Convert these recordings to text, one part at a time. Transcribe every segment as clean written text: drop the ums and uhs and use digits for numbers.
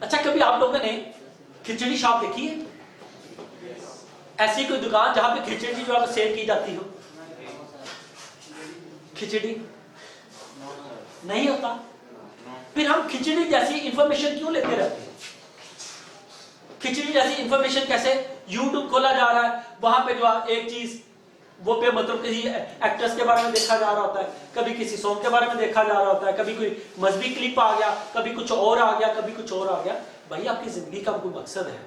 अच्छा, कभी आप लोगों ने खिचड़ी शॉप देखी है? ऐसी कोई दुकान जहां पे खिचड़ी जो है सेल की जाती हो? खिचड़ी नहीं होता। फिर हम खिचड़ी जैसी इंफॉर्मेशन क्यों लेते रहते हैं? खिचड़ी जैसी इंफॉर्मेशन कैसे? यूट्यूब खोला जा रहा है, वहां पे जो एक चीज वो पे मतलब किसी एक्ट्रेस के बारे में देखा जा रहा होता है, कभी किसी सॉन्ग के बारे में देखा जा रहा होता है, कभी कोई मजहबी क्लिप आ गया, कभी कुछ और आ गया, कभी कुछ और आ गया। भाई आपकी जिंदगी का कोई मकसद है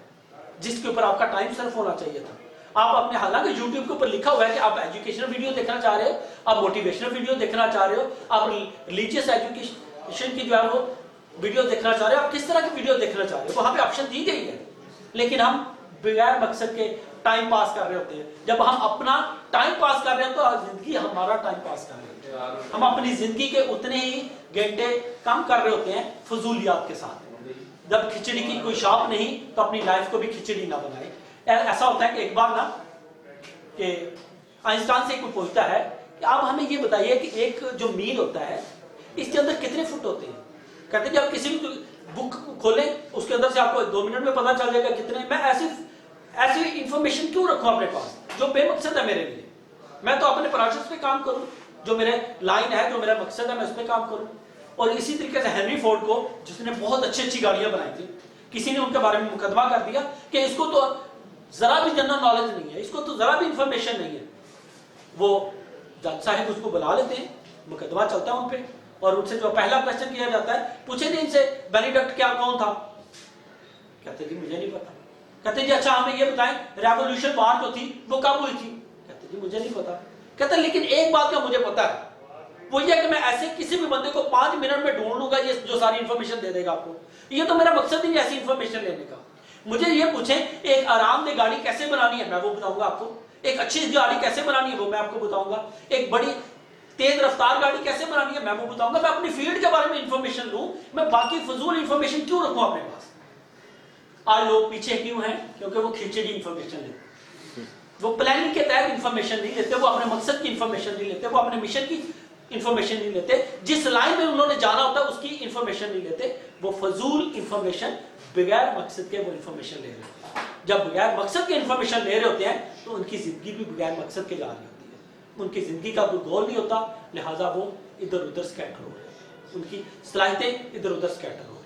जिसके ऊपर आपका टाइम सर्फ होना चाहिए था। आप अपने, हालांकि यूट्यूब के ऊपर लिखा हुआ है कि आप एजुकेशनल वीडियो देखना चाह रहे हो, आप मोटिवेशनल वीडियो देखना चाह रहे हो, आप रिलीजियस एजुकेशन की जो है वो वीडियो देखना चाह रहे हो, आप किस तरह की वीडियो देखना चाह रहे हो, वहां पे ऑप्शन दी गई है। लेकिन हम बगैर मकसद के टाइम पास कर रहे होते हैं। जब हम अपना टाइम पास कर रहे हैं तो जिंदगी हमारा टाइम पास कर रहे हैं, हम अपनी जिंदगी के उतने ही घंटे कम कर रहे होते हैं फजूलियात के साथ। जब खिचड़ी की कोई शॉप नहीं तो अपनी लाइफ को भी खिचड़ी ना बनाए। ऐसा होता है कि एक बार ना कि आइंस्टाइन से कोई पूछता है कि आप हमें ये बताइए कि एक जो मील होता है इसके अंदर कितने फुट होते हैं? कहते हैं कि आप किसी भी बुक खोलें उसके अंदर से आपको 2 मिनट में पता चल जाएगा कितने। मैं ऐसी इंफॉर्मेशन क्यों रखूं अपने पास जो बेमकसद है मेरे लिए? मैं तो अपने प्रोजेक्ट्स पे काम करूं, जो मेरे लाइन है, जो मेरा मकसद है, मैं उस पर काम करूं। और इसी तरीके से हेनरी फोर्ड को, जिसने बहुत अच्छी गाड़ियां बनाई थी, किसी ने उनके बारे में मुकदमा कर दिया कि इसको तो जरा भी जनरल नॉलेज नहीं है, इसको तो जरा भी इंफॉर्मेशन नहीं है। वो जज साहब उसको बुला लेते हैं, मुकदमा चलता है उन पे, और उनसे जो पहला क्वेश्चन किया जाता है, पूछे नहीं इनसे बेनेडिक्ट क्या कौन था? कहते जी मुझे नहीं पता। कहते जी अच्छा हमें ये बताएं रेवोल्यूशन वार जो थी वो कब हुई थी? कहते जी मुझे नहीं पता। कहते लेकिन एक बात का मुझे पता है, वो ये कि मैं ऐसे किसी भी बंदे को 5 मिनट में ढूंढ लूंगा ये जो सारी इंफॉर्मेशन दे देगा आपको। ये तो मेरा मकसद ही नहीं ऐसी इंफॉर्मेशन लेने का। मुझे ये पूछे एक आरामदेह गाड़ी कैसे बनानी है, मैं वो बताऊंगा आपको। एक अच्छी गाड़ी कैसे बनानी है वो मैं आपको बताऊंगा। एक बड़ी तेज रफ्तार गाड़ी कैसे बनानी है मैं वो बताऊंगा। मैं अपनी फील्ड के बारे में इंफॉर्मेशन लूं, मैं बाकी फजूल इंफॉर्मेशन क्यों रखूं अपने पास? आज लोग पीछे क्यों हैं? क्योंकि वो खिचड़ी इंफॉर्मेशन लेते, वो प्लानिंग के तहत इंफॉर्मेशन नहीं लेते, वो अपने मकसद की इंफॉर्मेशन नहीं लेते, वो अपने मिशन की इंफॉर्मेशन नहीं लेते, जिस लाइन में उन्होंने जाना होता है उसकी इंफॉर्मेशन नहीं लेते। वो फजूल इंफॉर्मेशन बगैर मकसद के वो इंफॉर्मेशन ले रहे होते हैं। जब बगैर मकसद के इंफॉर्मेशन ले रहे होते हैं तो उनकी जिंदगी भी बगैर मकसद के जा रही होती है। उनकी जिंदगी का कोई गोल नहीं होता, लिहाजा वो इधर उधर स्कैटर हो रहे हैं, उनकी सलाहियतें इधर उधर स्कैटर हो